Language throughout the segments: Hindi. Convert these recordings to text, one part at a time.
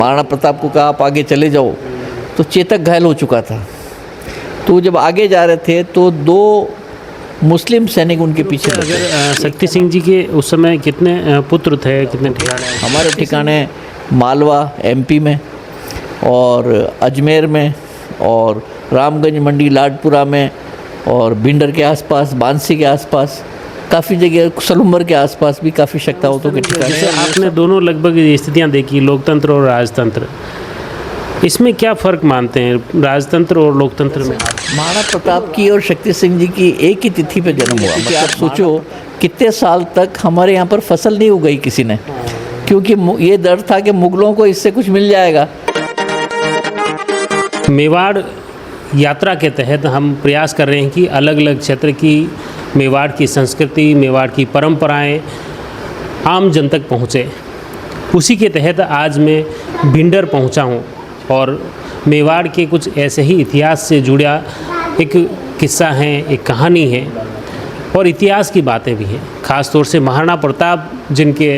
महाराणा प्रताप को कहा आप आगे चले जाओ, तो चेतक घायल हो चुका था। तो जब आगे जा रहे थे तो 2 मुस्लिम सैनिक उनके पीछे थे। अगर शक्ति सिंह जी के उस समय कितने पुत्र थे, कितने ठिकाने? हमारे ठिकाने मालवा एमपी में और अजमेर में और रामगंज मंडी लाडपुरा में और भिंडर के आसपास, बांसी के आसपास, काफ़ी जगह सलूम्बर के आसपास भी काफ़ी शक्तावतों के ठिकाने। जैसे आपने दोनों लगभग स्थितियाँ देखी, लोकतंत्र और राजतंत्र, इसमें क्या फ़र्क मानते हैं राजतंत्र और लोकतंत्र में? महाराणा प्रताप की और शक्ति सिंह जी की एक ही तिथि पे जन्म हुआ। मतलब आप सोचो कितने साल तक हमारे यहाँ पर फसल नहीं उगाई किसी ने, क्योंकि ये डर था कि मुगलों को इससे कुछ मिल जाएगा। मेवाड़ यात्रा के तहत हम प्रयास कर रहे हैं कि अलग अलग क्षेत्र की मेवाड़ की संस्कृति, मेवाड़ की परंपराएं आम जन तक पहुँचे। उसी के तहत आज मैं भिंडर पहुँचा हूँ और मेवाड़ के कुछ ऐसे ही इतिहास से जुड़ा एक किस्सा है, एक कहानी है और इतिहास की बातें भी हैं। ख़ास तौर से महाराणा प्रताप जिनके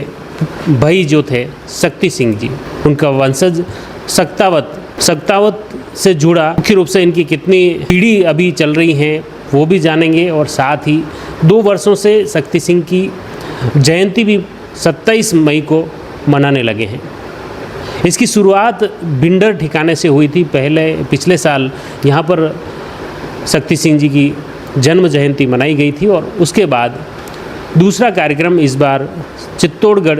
भाई जो थे शक्ति सिंह जी, उनका वंशज सक्तावत से जुड़ा मुख्य रूप से इनकी कितनी पीढ़ी अभी चल रही हैं वो भी जानेंगे। और साथ ही 2 वर्षों से शक्ति सिंह की जयंती भी 27 मई को मनाने लगे हैं। इसकी शुरुआत भिंडर ठिकाने से हुई थी। पिछले साल यहाँ पर शक्ति सिंह जी की जन्म जयंती मनाई गई थी और उसके बाद दूसरा कार्यक्रम इस बार चित्तौड़गढ़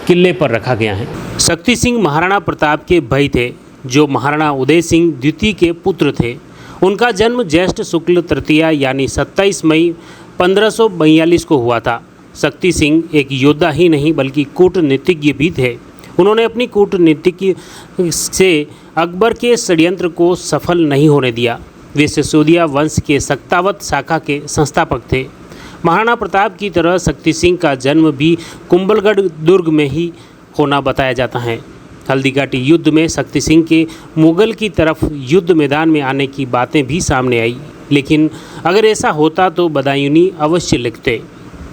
किले पर रखा गया है। शक्ति सिंह महाराणा प्रताप के भाई थे जो महाराणा उदय सिंह द्वितीय के पुत्र थे। उनका जन्म ज्येष्ठ शुक्ल तृतीया यानी 27 मई 1542 को हुआ था। शक्ति सिंह एक योद्धा ही नहीं बल्कि कूटनीतिज्ञ भी थे। उन्होंने अपनी कूटनीति से अकबर के षड्यंत्र को सफल नहीं होने दिया। वे सिसोदिया वंश के सक्तावत शाखा के संस्थापक थे। महाराणा प्रताप की तरह शक्ति सिंह का जन्म भी कुंभलगढ़ दुर्ग में ही होना बताया जाता है। हल्दीघाटी युद्ध में शक्ति सिंह के मुगल की तरफ युद्ध मैदान में आने की बातें भी सामने आई, लेकिन अगर ऐसा होता तो बदायूनी अवश्य लिखते।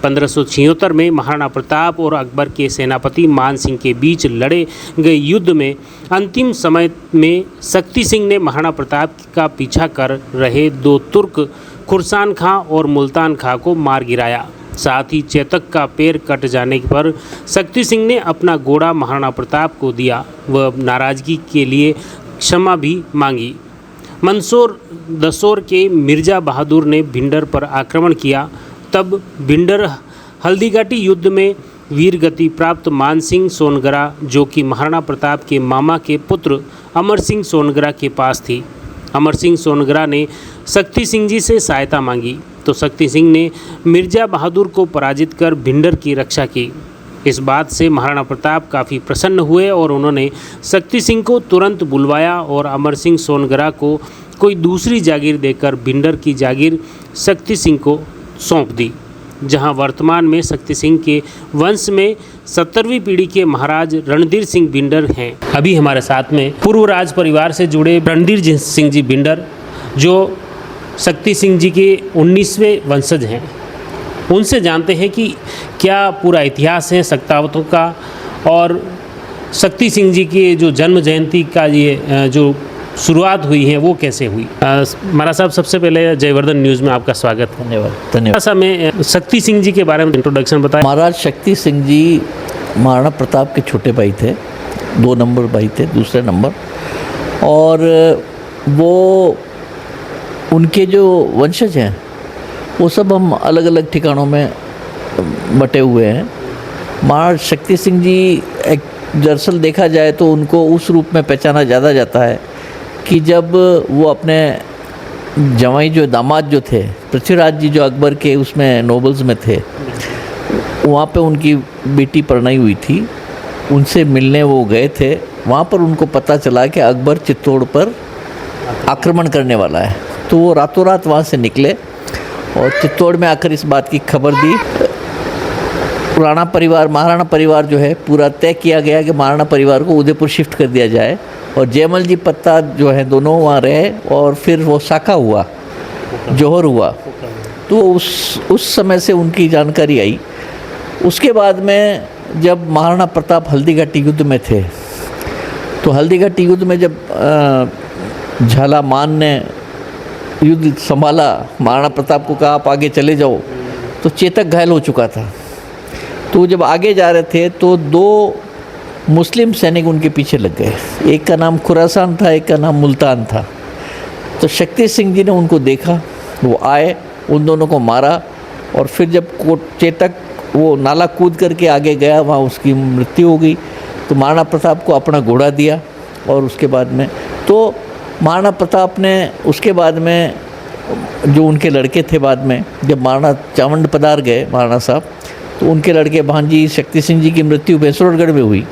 1576 में महाराणा प्रताप और अकबर के सेनापति मान सिंह के बीच लड़े गए युद्ध में अंतिम समय में शक्ति सिंह ने महाराणा प्रताप का पीछा कर रहे 2 तुर्क खुर्सान खां और मुल्तान खां को मार गिराया। साथ ही चेतक का पैर कट जाने पर शक्ति सिंह ने अपना घोड़ा महाराणा प्रताप को दिया। वह नाराज़गी के लिए क्षमा भी मांगी। मंसूर दसौर के मिर्ज़ा बहादुर ने भिंडर पर आक्रमण किया। तब भिंडर हल्दीघाटी युद्ध में वीरगति प्राप्त मान सिंह सोनगरा, जो कि महाराणा प्रताप के मामा के पुत्र अमर सिंह सोनगरा के पास थी। अमर सिंह सोनगरा ने शक्ति सिंह जी से सहायता मांगी तो शक्ति सिंह ने मिर्ज़ा बहादुर को पराजित कर भिंडर की रक्षा की। इस बात से महाराणा प्रताप काफ़ी प्रसन्न हुए और उन्होंने शक्ति सिंह को तुरंत बुलवाया और अमर सिंह सोनगरा को कोई दूसरी जागीर देकर भिंडर की जागीर शक्ति सिंह को सौंप दी, जहां वर्तमान में शक्ति सिंह के वंश में 17वीं पीढ़ी के महाराज रणधीर सिंह भिंडर हैं। अभी हमारे साथ में पूर्व राज परिवार से जुड़े रणधीर सिंह जी भिंडर, जो शक्ति सिंह जी के 19वें वंशज हैं, उनसे जानते हैं कि क्या पूरा इतिहास है सक्तावतों का और शक्ति सिंह जी की जो जन्म जयंती का ये जो शुरुआत हुई है वो कैसे हुई। महाराज साहब, सबसे पहले जयवर्धन न्यूज़ में आपका स्वागत है। धन्यवाद। सर, मैं शक्ति सिंह जी के बारे में इंट्रोडक्शन बताएं। महाराज शक्ति सिंह जी महाराणा प्रताप के छोटे भाई थे, 2 नंबर भाई थे, दूसरे नंबर। और वो उनके जो वंशज हैं वो सब हम अलग अलग ठिकानों में बटे हुए हैं। महाराज शक्ति सिंह जी एक दरअसल देखा जाए तो उनको उस रूप में पहचाना ज़्यादा जाता है कि जब वो अपने जवाई जो दामाद जो थे पृथ्वीराज जी, जो अकबर के उसमें नोबल्स में थे, वहाँ पे उनकी बेटी परनाई हुई थी, उनसे मिलने वो गए थे। वहाँ पर उनको पता चला कि अकबर चित्तौड़ पर आक्रमण करने वाला है, तो वो रातों रात वहाँ से निकले और चित्तौड़ में आकर इस बात की खबर दी। महाराणा परिवार जो है पूरा तय किया गया कि महाराणा परिवार को उदयपुर शिफ्ट कर दिया जाए और जयमल जी पत्ता जो है दोनों वहाँ रहे और फिर वो शाखा हुआ, जौहर हुआ। तो उस समय से उनकी जानकारी आई। उसके बाद में जब महाराणा प्रताप हल्दीघाटी युद्ध में थे तो हल्दीघाटी युद्ध में जब झालामान ने युद्ध संभाला, महाराणा प्रताप को कहा आप आगे चले जाओ, तो चेतक घायल हो चुका था। तो जब आगे जा रहे थे तो 2 मुस्लिम सैनिक उनके पीछे लग गए। एक का नाम खुरासान था, एक का नाम मुल्तान था। तो शक्ति सिंह जी ने उनको देखा, वो आए, उन दोनों को मारा, और फिर जब चेतक वो नाला कूद करके आगे गया, वहाँ उसकी मृत्यु हो गई। तो महाराणा प्रताप को अपना घोड़ा दिया, और उसके बाद में तो महाराणा प्रताप ने उसके बाद में जो उनके लड़के थे, बाद में जब महाराणा चावंड पधार गए महाराणा साहब, तो उनके लड़के भांजी शक्ति सिंह जी की मृत्यु भैंसरोडगढ़ में हुई।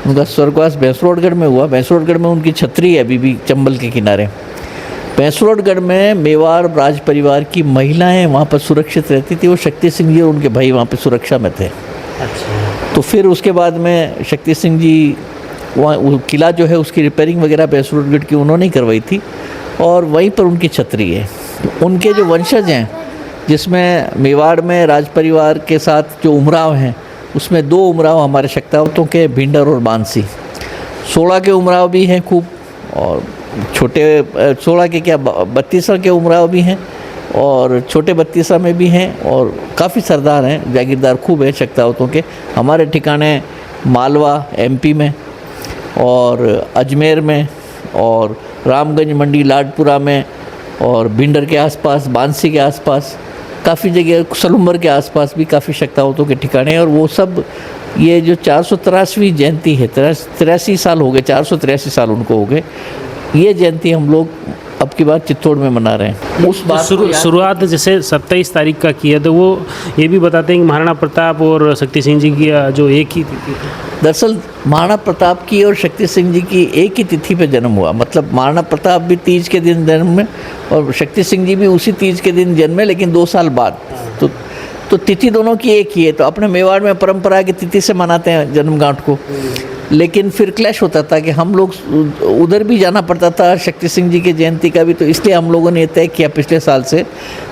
उनका स्वर्गवास भैंसरोडगढ़ में हुआ। भैंसरोडगढ़ में उनकी छतरी है अभी भी चंबल के किनारे। भैंसरोडगढ़ में मेवाड़ राज परिवार की महिलाएं वहाँ पर सुरक्षित रहती थी। वो शक्ति सिंह जी और उनके भाई वहाँ पर सुरक्षा में थे। अच्छा। तो फिर उसके बाद में शक्ति सिंह जी वहाँ वो किला जो है उसकी रिपेयरिंग वगैरह भैंसरोडगढ़ की उन्होंने ही करवाई थी, और वहीं पर उनकी छतरी है। उनके जो वंशज हैं, जिसमें मेवाड़ में राज परिवार के साथ जो उमराव हैं, उसमें 2 उमराव हमारे शक्तावतों के, भिंडर और बांसी। 16 के उमराव भी हैं खूब, और छोटे 16 के क्या 32 के उमराव भी हैं, और छोटे 32 में भी हैं, और काफ़ी सरदार हैं, जागीरदार खूब है शक्तावतों के। हमारे ठिकाने मालवा MP में, और अजमेर में, और रामगंज मंडी लाडपुरा में, और भिंडर के आसपास, बांसी के आसपास, काफ़ी जगह सलूम्बर के आसपास भी काफ़ी शक्तावतों के ठिकाने हैं। और वो सब ये जो 483वीं जयंती है, 83 साल हो गए, 483 साल उनको हो गए। ये जयंती हम लोग अब की बार चित्तौड़ में मना रहे हैं। उस बात शुरुआत जैसे 27 तारीख का किया, तो वो ये भी बताते हैं कि महाराणा प्रताप और शक्ति सिंह जी की जो एक ही तिथि थी। दरअसल महाराणा प्रताप की और शक्ति सिंह जी की एक ही तिथि पे जन्म हुआ। मतलब महाराणा प्रताप भी तीज के दिन जन्मे और शक्ति सिंह जी भी उसी तीज के दिन जन्मे, लेकिन 2 साल बाद। तो तिथि दोनों की एक ही है। तो अपने मेवाड़ में परंपरा की तिथि से मनाते हैं जन्मगांठ को, लेकिन फिर क्लैश होता था कि हम लोग उधर भी जाना पड़ता था शक्ति सिंह जी की जयंती का भी। तो इसलिए हम लोगों ने ये तय किया पिछले साल से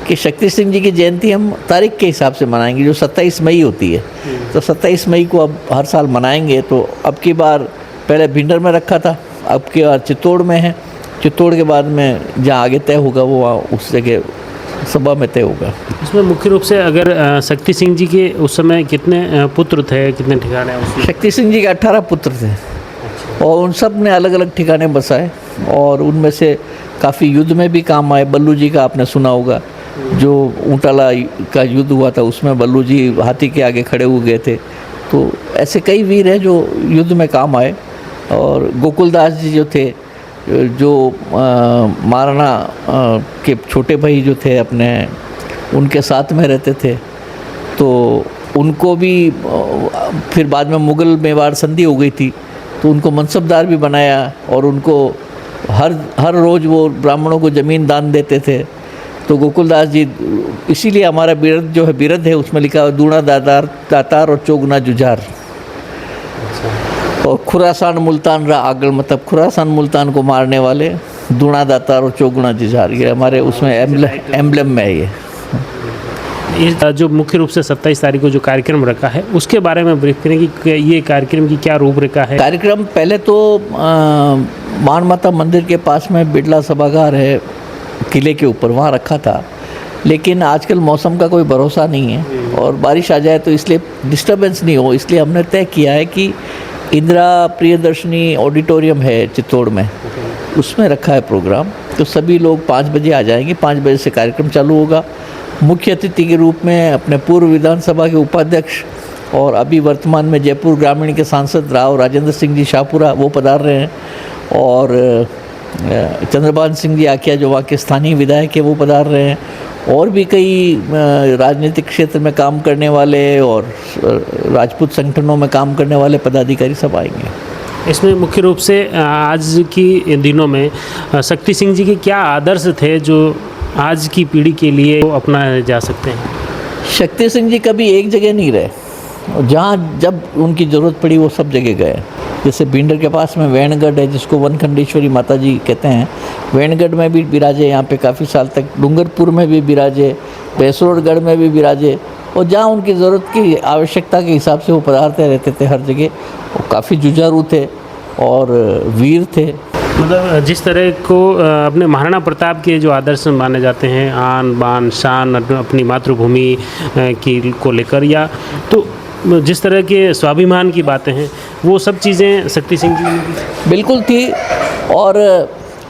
कि शक्ति सिंह जी की जयंती हम तारीख के हिसाब से मनाएंगे, जो 27 मई होती है। तो 27 मई को अब हर साल मनाएंगे। तो अब की बार पहले भिंडर में रखा था, अब की बार चित्तौड़ में है। चित्तौड़ के बाद में जहाँ आगे तय होगा वो उस जगह सभा में तय होगा। इसमें मुख्य रूप से अगर शक्ति सिंह जी के उस समय कितने पुत्र थे, कितने ठिकाने उसमें? शक्ति सिंह जी के 18 पुत्र थे। अच्छा। और उन सब ने अलग अलग ठिकाने बसाए, और उनमें से काफ़ी युद्ध में भी काम आए। बल्लू जी का आपने सुना होगा, जो ऊंटाला का युद्ध हुआ था, उसमें बल्लू जी हाथी के आगे खड़े हुए गए थे। तो ऐसे कई वीर हैं जो युद्ध में काम आए। और गोकुलदास जी जो थे, जो महाराणा के छोटे भाई जो थे अपने, उनके साथ में रहते थे। तो उनको भी फिर बाद में मुग़ल मेवाड़ संधि हो गई थी, तो उनको मनसबदार भी बनाया, और उनको हर रोज़ वो ब्राह्मणों को ज़मीन दान देते थे। तो गोकुलदास जी, इसीलिए हमारा बिरद जो है, बिरद है, उसमें लिखा है दूना दातार और चौगुना जुझार। और खुरासान मुल्तान रा आगल, मतलब खुरासान मुल्तान को मारने वाले, दूना दातार और चौगुना जुझार, ये हमारे उसमें एम्बलम में है। ये जो मुख्य रूप से 27 तारीख को जो कार्यक्रम रखा है, उसके बारे में ब्रीफ करें कि ये कार्यक्रम की क्या रूपरेखा है? कार्यक्रम पहले तो मान माता मंदिर के पास में बिड़ला सभागार है किले के ऊपर, वहाँ रखा था। लेकिन आजकल मौसम का कोई भरोसा नहीं है, और बारिश आ जाए तो इसलिए डिस्टर्बेंस नहीं हो, इसलिए हमने तय किया है कि इंदिरा प्रियदर्शनी ऑडिटोरियम है चित्तौड़ में, उसमें रखा है प्रोग्राम। तो सभी लोग 5 बजे आ जाएंगे। 5 बजे से कार्यक्रम चालू होगा। मुख्य अतिथि के रूप में अपने पूर्व विधानसभा के उपाध्यक्ष और अभी वर्तमान में जयपुर ग्रामीण के सांसद राव राजेंद्र सिंह जी शाहपुरा, वो पधार रहे हैं। और चंद्रभान सिंह जी आकिया, जो वहाँ के स्थानीय विधायक है, वो पधार रहे हैं। और भी कई राजनीतिक क्षेत्र में काम करने वाले और राजपूत संगठनों में काम करने वाले पदाधिकारी सब आएंगे। इसमें मुख्य रूप से आज की दिनों में शक्ति सिंह जी के क्या आदर्श थे जो आज की पीढ़ी के लिए अपनाए जा सकते हैं? शक्ति सिंह जी कभी एक जगह नहीं रहे, जहाँ जब उनकी ज़रूरत पड़ी वो सब जगह गए। जैसे भिंडर के पास में वैणगढ़ है, जिसको वनखंडेश्वरी माता जी कहते हैं, वैणगढ़ में भी बिराजे यहाँ पे काफ़ी साल तक। डूंगरपुर में भी बिराजे, भैंसरोडगढ़ में भी बिराजे, और जहाँ उनकी ज़रूरत की आवश्यकता के हिसाब से वो पधारते रहते थे हर जगह। वो काफ़ी जुझारू थे, और वीर थे। मतलब जिस तरह को अपने महाराणा प्रताप के जो आदर्श माने जाते हैं, आन बान शान अपनी मातृभूमि की को लेकर, या तो जिस तरह के स्वाभिमान की बातें हैं, वो सब चीज़ें शक्ति सिंह जी की बिल्कुल थी। और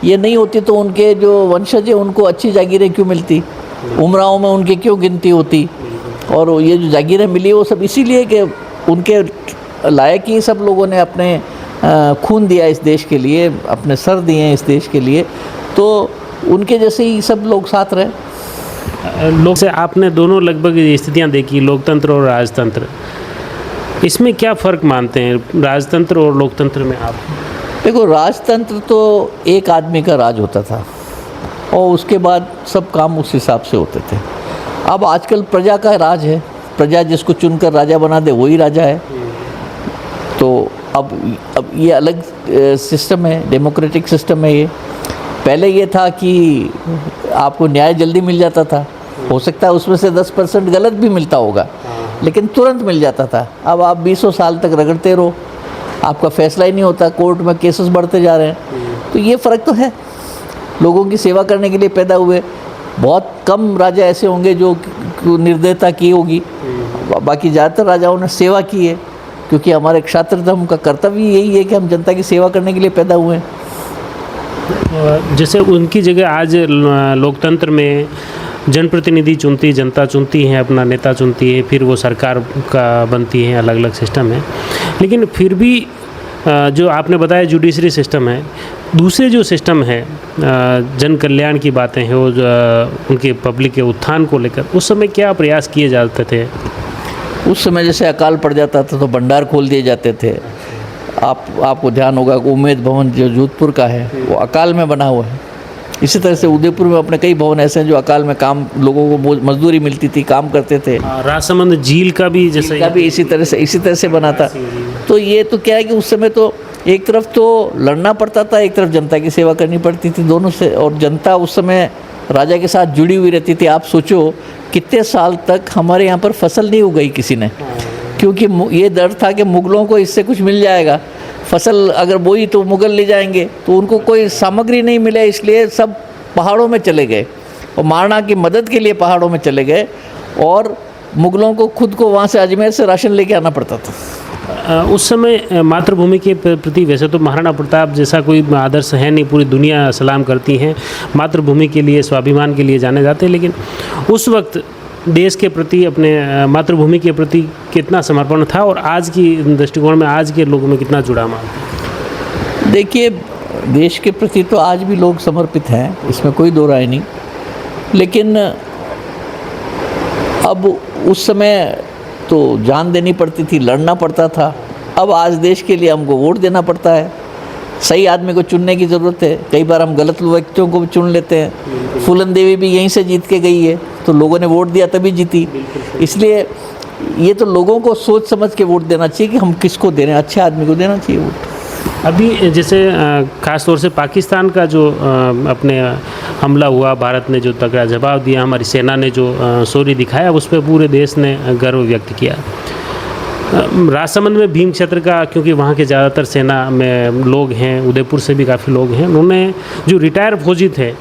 ये नहीं होती तो उनके जो वंशज हैं उनको अच्छी जागीरें क्यों मिलती, उमराव में उनकी क्यों गिनती होती। और ये जो जागीरें मिली वो सब इसीलिए कि उनके लायक ही सब लोगों ने अपने खून दिया इस देश के लिए, अपने सर दिए इस देश के लिए, तो उनके जैसे ही सब लोग साथ रहे। लोग से आपने दोनों लगभग स्थितियां देखी, लोकतंत्र और राजतंत्र, इसमें क्या फ़र्क मानते हैं राजतंत्र और लोकतंत्र में आप? देखो, राजतंत्र तो एक आदमी का राज होता था और उसके बाद सब काम उस हिसाब से होते थे। अब आजकल प्रजा का राज है, प्रजा जिसको चुनकर राजा बना दे वही राजा है। तो अब ये अलग सिस्टम है, डेमोक्रेटिक सिस्टम है ये। पहले ये था कि आपको न्याय जल्दी मिल जाता था, हो सकता है उसमें से 10% गलत भी मिलता होगा, लेकिन तुरंत मिल जाता था। अब आप 20 साल तक रगड़ते रहो, आपका फैसला ही नहीं होता, कोर्ट में केसेस बढ़ते जा रहे हैं। तो ये फ़र्क तो है। लोगों की सेवा करने के लिए पैदा हुए, बहुत कम राजा ऐसे होंगे जो निर्दयता की होगी, बाकी ज़्यादातर राजाओं ने सेवा की है, क्योंकि हमारे क्षात्र धर्म का कर्तव्य यही है कि हम जनता की सेवा करने के लिए पैदा हुए हैं। जैसे उनकी जगह आज लोकतंत्र में जनप्रतिनिधि चुनती, जनता चुनती है, अपना नेता चुनती है, फिर वो सरकार का बनती है, अलग अलग सिस्टम है। लेकिन फिर भी जो आपने बताया जुडिशरी सिस्टम है, दूसरे जो सिस्टम है जन कल्याण की बातें हैं, वो उनके पब्लिक के उत्थान को लेकर उस समय क्या प्रयास किए जाते थे? उस समय जैसे अकाल पड़ जाता था तो भंडार खोल दिए जाते थे। आपको ध्यान होगा कि उम्मेद भवन जो जोधपुर का है वो अकाल में बना हुआ है। इसी तरह से उदयपुर में अपने कई भवन ऐसे हैं जो अकाल में काम, लोगों को मजदूरी मिलती थी, काम करते थे। राजसमंद झील का भी जैसे का भी इसी तरह से बना था। तो ये तो क्या है कि उस समय तो एक तरफ तो लड़ना पड़ता था, एक तरफ जनता की सेवा करनी पड़ती थी, दोनों से। और जनता उस समय राजा के साथ जुड़ी हुई रहती थी। आप सोचो कितने साल तक हमारे यहाँ पर फसल नहीं उगाई किसी ने, क्योंकि ये डर था कि मुगलों को इससे कुछ मिल जाएगा। फसल अगर बोई तो मुगल ले जाएंगे, तो उनको कोई सामग्री नहीं मिले, इसलिए सब पहाड़ों में चले गए और महाराणा की मदद के लिए पहाड़ों में चले गए, और मुगलों को खुद को वहाँ से अजमेर से राशन लेके आना पड़ता था। उस समय मातृभूमि के प्रति वैसे तो महाराणा प्रताप जैसा कोई आदर्श है नहीं, पूरी दुनिया सलाम करती हैं, मातृभूमि के लिए, स्वाभिमान के लिए जाने जाते हैं। लेकिन उस वक्त देश के प्रति, अपने मातृभूमि के प्रति कितना समर्पण था, और आज की दृष्टिकोण में आज के लोगों में कितना जुड़ाव मानते हैं? देखिए, देश के प्रति तो आज भी लोग समर्पित हैं, इसमें कोई दो राय नहीं। लेकिन अब उस समय तो जान देनी पड़ती थी, लड़ना पड़ता था। अब आज देश के लिए हमको वोट देना पड़ता है, सही आदमी को चुनने की ज़रूरत है। कई बार हम गलत व्यक्तियों को भी चुन लेते हैं। फूलन देवी भी यहीं से जीत के गई है, तो लोगों ने वोट दिया तभी जीती। इसलिए ये तो लोगों को सोच समझ के वोट देना चाहिए कि हम किसको दे रहे हैं, अच्छे आदमी को देना चाहिए वोट। अभी जैसे ख़ास तौर से पाकिस्तान का जो अपने हमला हुआ, भारत ने जो तगड़ा जवाब दिया, हमारी सेना ने जो शौर्य दिखाया, उस पर पूरे देश ने गर्व व्यक्त किया। राजसमंद में भीम क्षेत्र का, क्योंकि वहाँ के ज़्यादातर सेना में लोग हैं, उदयपुर से भी काफ़ी लोग हैं, उन्होंने जो रिटायर फौजी थे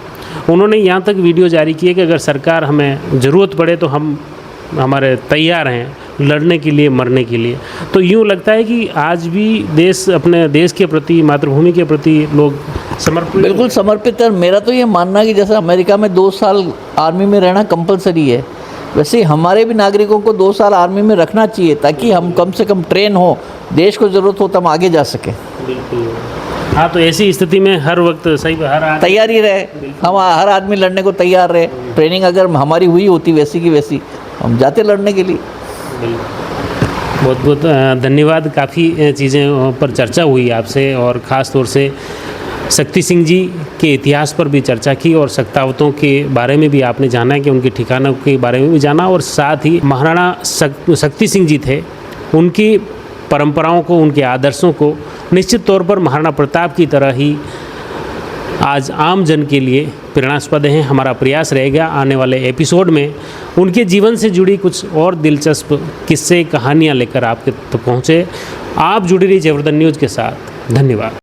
उन्होंने यहाँ तक वीडियो जारी किए कि अगर सरकार हमें ज़रूरत पड़े तो हम हमारे तैयार हैं लड़ने के लिए, मरने के लिए। तो यूँ लगता है कि आज भी देश, अपने देश के प्रति, मातृभूमि के प्रति लोग समर्पित, बिल्कुल समर्पित है। मेरा तो ये मानना है कि जैसे अमेरिका में 2 साल आर्मी में रहना कंपलसरी है, वैसे ही हमारे भी नागरिकों को 2 साल आर्मी में रखना चाहिए, ताकि हम कम से कम ट्रेन हो, देश को ज़रूरत हो तो हम आगे जा सकें। बिल्कुल। हाँ, तो ऐसी स्थिति में हर वक्त सही, हर तैयारी रहे, हम हर आदमी लड़ने को तैयार रहे। ट्रेनिंग अगर हमारी हुई होती वैसी की वैसी, हम जाते लड़ने के लिए। बहुत बहुत धन्यवाद। काफ़ी चीज़ें पर चर्चा हुई आपसे, और ख़ास तौर से शक्ति सिंह जी के इतिहास पर भी चर्चा की, और शक्तावतों के बारे में भी आपने जाना कि उनके ठिकानों के बारे में भी जाना, और साथ ही महाराणा शक्ति सिंह जी थे, उनकी परंपराओं को, उनके आदर्शों को निश्चित तौर पर महाराणा प्रताप की तरह ही आज आम जन के लिए प्रेरणास्पद हैं। हमारा प्रयास रहेगा आने वाले एपिसोड में उनके जीवन से जुड़ी कुछ और दिलचस्प किस्से, कहानियाँ लेकर आपके तक पहुँचे। आप जुड़ी रही जयवर्धन न्यूज़ के साथ। धन्यवाद।